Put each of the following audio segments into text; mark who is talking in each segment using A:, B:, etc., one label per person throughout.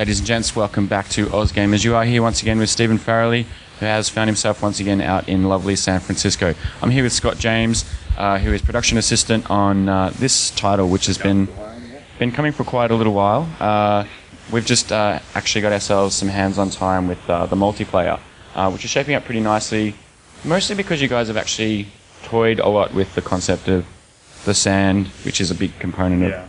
A: Ladies and gents, welcome back to AusGamers. You are here once again with Stephen Farrelly, who has found himself once again out in lovely San Francisco. I'm here with Scott James, who is production assistant on this title, which has been coming for quite a little while. We've just actually got ourselves some hands-on time with the multiplayer, which is shaping up pretty nicely, mostly because you guys have actually toyed a lot with the concept of the sand, which is a big component of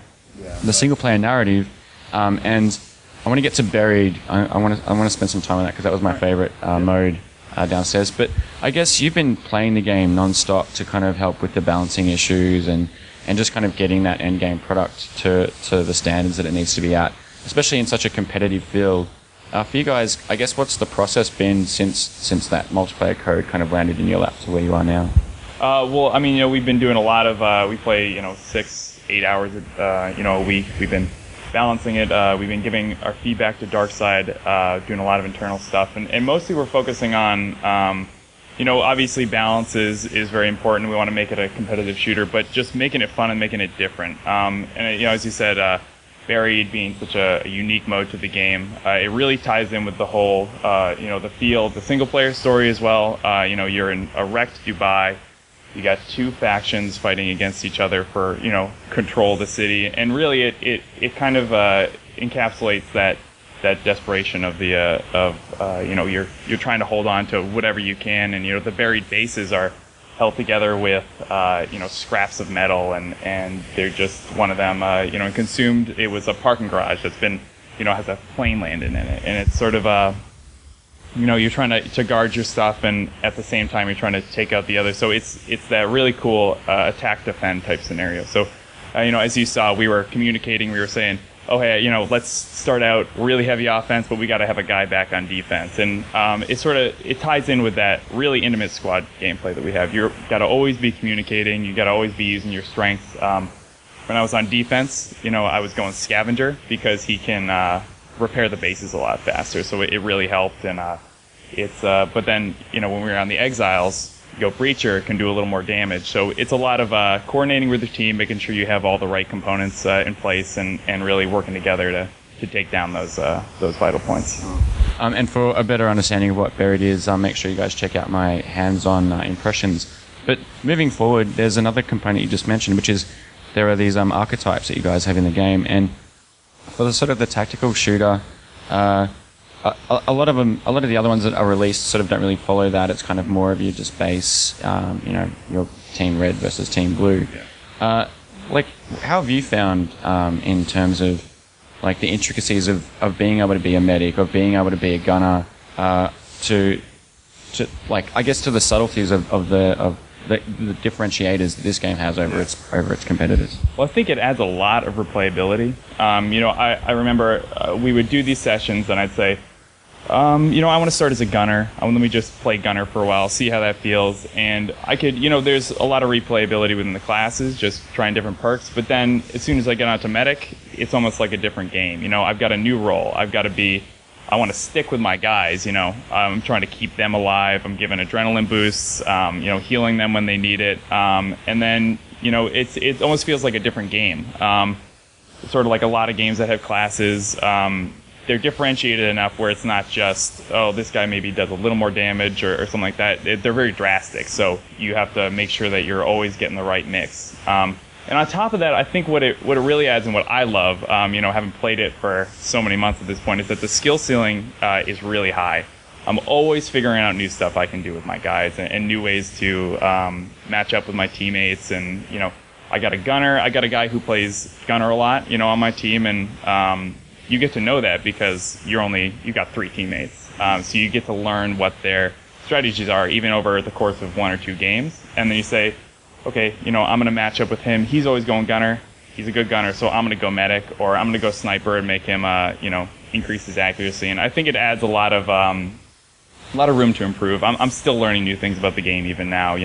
A: the single-player narrative. And I want to get to Buried. I want to spend some time on that because that was my favorite mode downstairs. But I guess you've been playing the game non-stop to kind of help with the balancing issues and just kind of getting that end game product to the standards that it needs to be at, especially in such a competitive field. For you guys, I guess what's the process been since that multiplayer code kind of landed in your lap to where you are now?
B: Well, I mean, we've been doing a lot of, we play, 6-8 hours a week. We've been balancing it. We've been giving our feedback to Darkside, doing a lot of internal stuff, and mostly we're focusing on, obviously balance is very important. We want to make it a competitive shooter, but just making it fun and making it different. And as you said, Buried being such a unique mode to the game, it really ties in with the whole, the field, the single player story as well. You're in a wrecked Dubai. You got two factions fighting against each other for, control of the city, and really it kind of encapsulates that desperation of the you're trying to hold on to whatever you can, and the buried bases are held together with scraps of metal, and they're just one of them consumed. It was a parking garage that's been has a plane landed in it, and it's sort of you're trying to guard your stuff, and at the same time you're trying to take out the other. So it's that really cool attack defend type scenario. So as you saw, we were communicating. We were saying, oh hey, let's start out really heavy offense, but we got to have a guy back on defense. And it ties in with that really intimate squad gameplay that we have. You got to always be communicating. You got to always be using your strengths. When I was on defense, I was going scavenger because he can repair the bases a lot faster. So it really helped. And but then when we were on the Exiles, you go Breacher can do a little more damage. So it's a lot of coordinating with the team, making sure you have all the right components in place, and really working together to take down those vital points.
A: And for a better understanding of what Buried is, make sure you guys check out my hands-on impressions. But moving forward, there's another component you just mentioned, which is there are these archetypes that you guys have in the game, and for the sort of the tactical shooter, a lot of the other ones that are released sort of don't really follow that. It's kind of more of your just base, your team red versus team blue.
B: Yeah.
A: How have you found in terms of like the intricacies of being able to be a medic, of being able to be a gunner, to I guess to the subtleties of the differentiators that this game has over its competitors?
B: Well, I think it adds a lot of replayability. I remember we would do these sessions, and I'd say, I want to start as a gunner. Let me just play gunner for a while, see how that feels. And I could, there's a lot of replayability within the classes, just trying different perks. But then as soon as I get onto medic, it's almost like a different game. I've got a new role. I want to stick with my guys, I'm trying to keep them alive. I'm giving adrenaline boosts, healing them when they need it. And then, it almost feels like a different game. Sort of like a lot of games that have classes, they're differentiated enough where it's not just, oh, this guy maybe does a little more damage or something like that. They're very drastic, so you have to make sure that you're always getting the right mix. And on top of that, I think what it really adds, and what I love, having played it for so many months at this point, is that the skill ceiling is really high. I'm always figuring out new stuff I can do with my guys, and new ways to match up with my teammates. And I got a gunner. I got a guy who plays gunner a lot, on my team, and you get to know that because you've got 3 teammates, so you get to learn what their strategies are, even over the course of 1 or 2 games, and then you say, okay, I'm going to match up with him. He's always going gunner. He's a good gunner, so I'm going to go medic, or I'm going to go sniper and make him, increase his accuracy. And I think it adds a lot of room to improve. I'm still learning new things about the game even now,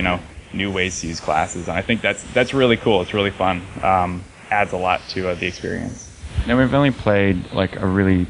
B: new ways to use classes, and I think that's really cool. It's really fun. Adds a lot to the experience.
A: Now, we've only played a really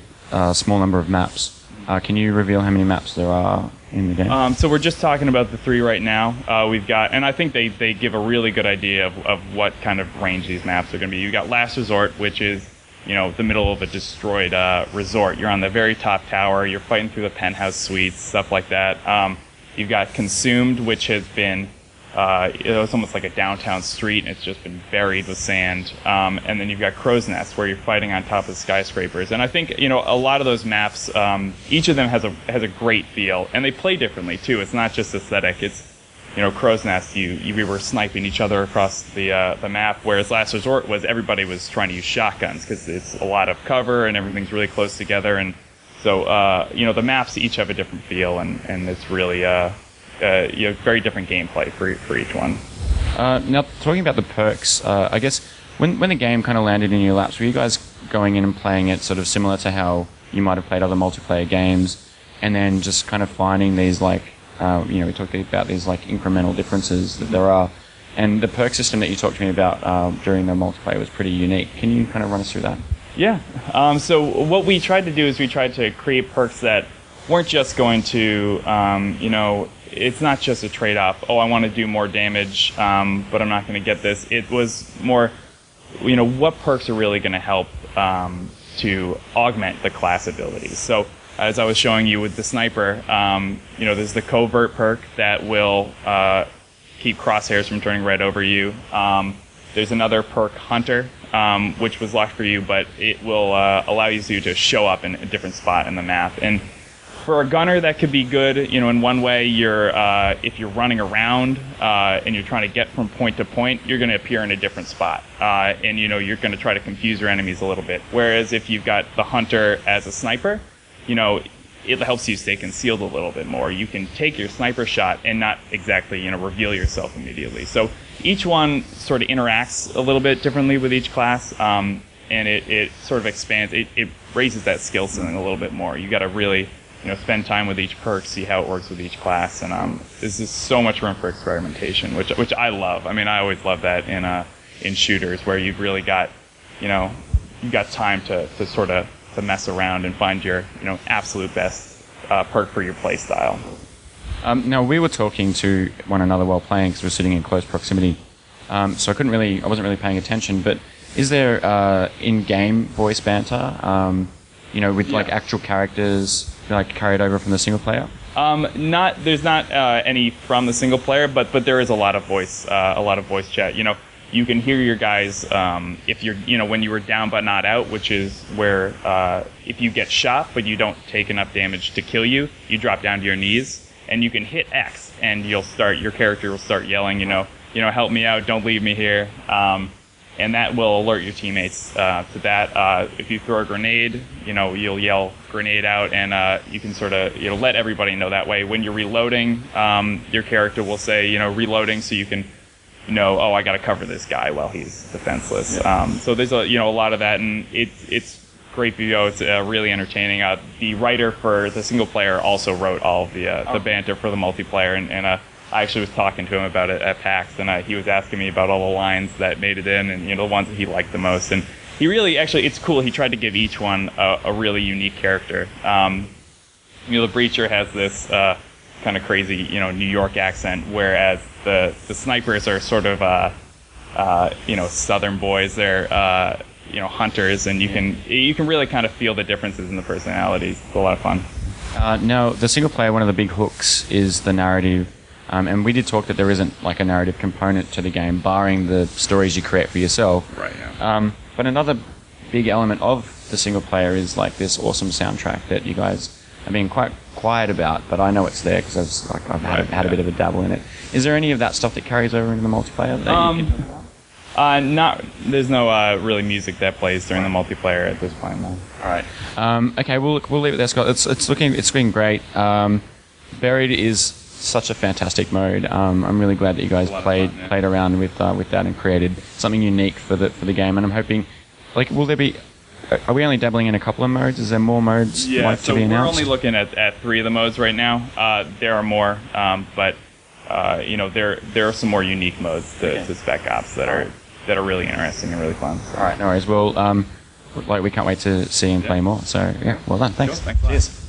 A: small number of maps. Can you reveal how many maps there are in the game?
B: So we're just talking about the 3 right now. We've got, and I think they give a really good idea of what kind of range these maps are going to be. You've got Last Resort, which is the middle of a destroyed resort. You're on the very top tower. You're fighting through the penthouse suites, stuff like that. You've got Consumed, which has been it's almost like a downtown street, and it's just been buried with sand. And then you've got Crow's Nest, where you're fighting on top of skyscrapers. And I think a lot of those maps, each of them has a great feel, and they play differently too. It's not just aesthetic. It's Crow's Nest, we were sniping each other across the map, whereas Last Resort was everybody was trying to use shotguns because it's a lot of cover and everything's really close together. And so the maps each have a different feel, and it's really very different gameplay for each one.
A: Now, talking about the perks, I guess when the game kind of landed in your laps, were you guys going in and playing it sort of similar to how you might have played other multiplayer games, and then just kind of finding these we talked about these incremental differences that there are, and the perk system that you talked to me about during the multiplayer was pretty unique. Can you kind of run us through that?
B: Yeah. So what we tried to do is we tried to create perks that weren't just going to, it's not just a trade-off. Oh, I want to do more damage, but I'm not going to get this. It was more, what perks are really going to help to augment the class abilities. So as I was showing you with the sniper, there's the covert perk that will keep crosshairs from turning red over you. There's another perk, Hunter, which was locked for you, but it will allow you to show up in a different spot in the map. And for a gunner, that could be good. In one way, if you're running around and you're trying to get from point to point, you're going to appear in a different spot, and you're going to try to confuse your enemies a little bit. Whereas if you've got the Hunter as a sniper, it helps you stay concealed a little bit more. You can take your sniper shot and not exactly, reveal yourself immediately. So each one sort of interacts a little bit differently with each class, and it sort of expands. It raises that skill ceiling a little bit more. You got to really, spend time with each perk, see how it works with each class, and there's just so much room for experimentation, which I love. I mean, I always love that in shooters where you've really got, you've got time to sort of to mess around and find your absolute best perk for your play style.
A: Now, we were talking to one another while playing because we're sitting in close proximity, so I wasn't really paying attention. But is there in-game voice banter? With actual characters carried over from the single player?
B: There's not any from the single player, but there is a lot of voice chat. You can hear your guys if you're, when you were down but not out, which is where if you get shot but you don't take enough damage to kill you, you drop down to your knees and you can hit X and your character will start yelling, help me out, don't leave me here, and that will alert your teammates to that. If you throw a grenade, you'll yell grenade out, and you can sort of let everybody know that way. When you're reloading, your character will say reloading, so you can. Oh, I got to cover this guy while he's defenseless. Yeah. So there's a lot of that, and it's great video. It's really entertaining. The writer for the single player also wrote all of the banter for the multiplayer, and I actually was talking to him about it at PAX, and he was asking me about all the lines that made it in, and the ones that he liked the most. And he really it's cool. He tried to give each one a really unique character. The Breacher has this kind of crazy New York accent, whereas the snipers are sort of Southern boys. They're hunters, and you can really kind of feel the differences in the personalities. It's a lot of fun.
A: Now, the single player, one of the big hooks is the narrative, and we did talk that there isn't a narrative component to the game, barring the stories you create for yourself.
B: Right. Yeah.
A: But another big element of the single player is this awesome soundtrack that you guys are being quite quiet about, but I know it's there because I've had a bit of a dabble in it. Is there any of that stuff that carries over into the multiplayer? There's no really music that plays during the multiplayer at this point. No. All right. Okay, we'll leave it there, Scott. It's looking great. Buried is such a fantastic mode. I'm really glad that you guys played around with that and created something unique for the game. And I'm hoping, will there be? Are we only dabbling in a couple of modes? Is there more modes to be announced?
B: So we're only looking at 3 of the modes right now. There are more, but there are some more unique modes to Spec Ops that are really interesting and really fun. So.
A: All right, no worries. Well, we can't wait to see and play more. So yeah, well done. Thanks.
B: Cool. Thanks a lot.
A: Cheers.